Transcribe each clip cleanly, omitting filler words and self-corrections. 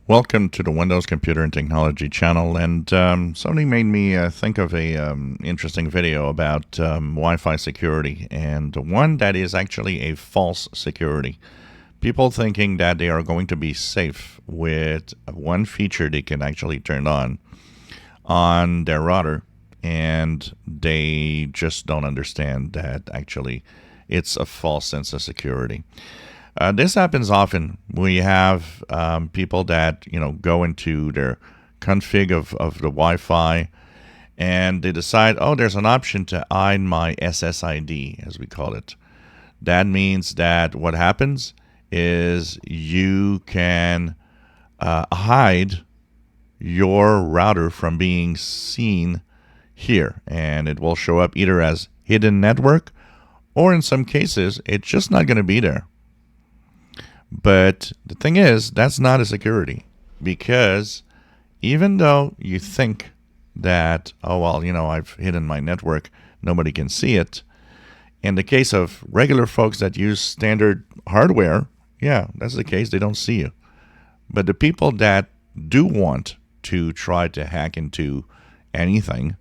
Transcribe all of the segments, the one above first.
Welcome to the Windows Computer and Technology channel, and somebody made me think of a interesting video about Wi-Fi security, and one that is actually a false security. People thinking that they are going to be safe with one feature they can actually turn on their router, and they just don't understand that actually it's a false sense of security. This happens often. We have people that go into their config of the Wi-Fi, and they decide, oh, there's an option to hide my SSID, as we call it. That means that what happens is you can hide your router from being seen here, and it will show up either as hidden network, or in some cases, it's just not going to be there. But the thing is, that's not a security, because even though you think that, oh, well, I've hidden my network, nobody can see it. In the case of regular folks that use standard hardware, yeah, that's the case. They don't see you. But the people that do want to try to hack into anything,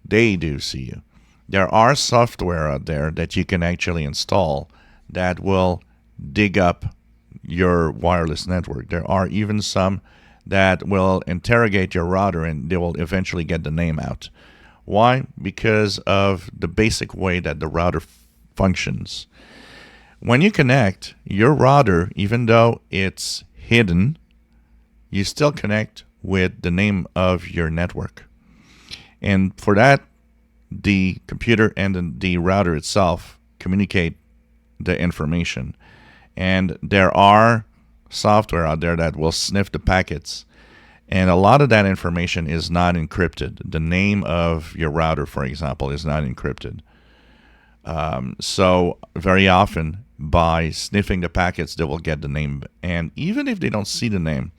they do see you. There are software out there that you can actually install that will dig up your wireless network. There are even some that will interrogate your router, and they will eventually get the name out. Why? Because of the basic way that the router functions. When you connect your router, even though it's hidden, you still connect with the name of your network. And for that, the computer and the router itself communicate the information. And there are software out there that will sniff the packets. And a lot of that information is not encrypted. The name of your router, for example, is not encrypted. So very often, by sniffing the packets, they will get the name. And even if they don't see the name,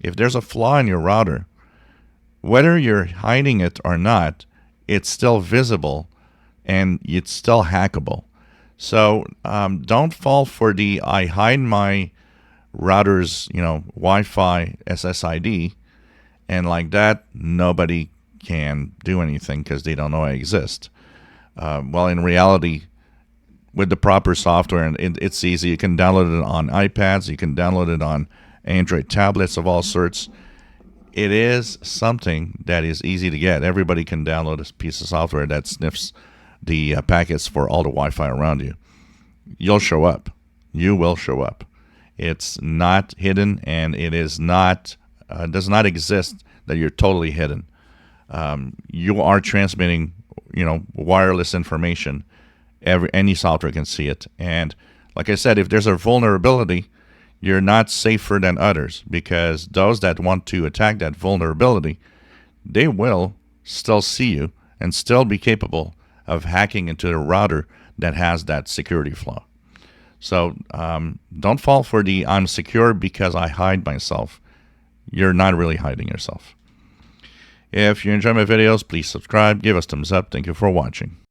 if there's a flaw in your router, whether you're hiding it or not, it's still visible and it's still hackable. So don't fall for the I hide my router's Wi-Fi SSID, and like that nobody can do anything because they don't know I exist. Well, in reality, with the proper software, and it's easy. You can download it on iPads. You can download it on Android tablets of all sorts. It is something that is easy to get. Everybody can download a piece of software that sniffs the packets for all the Wi-Fi around you. You'll show up. You will show up. It's not hidden, and it is not does not exist that you're totally hidden. You are transmitting, wireless information. Any software can see it. And like I said, if there's a vulnerability, you're not safer than others, because those that want to attack that vulnerability, they will still see you and still be capable of hacking into the router that has that security flaw. So don't fall for the I'm secure because I hide myself. You're not really hiding yourself. If you enjoy my videos, please subscribe, give us thumbs up. Thank you for watching.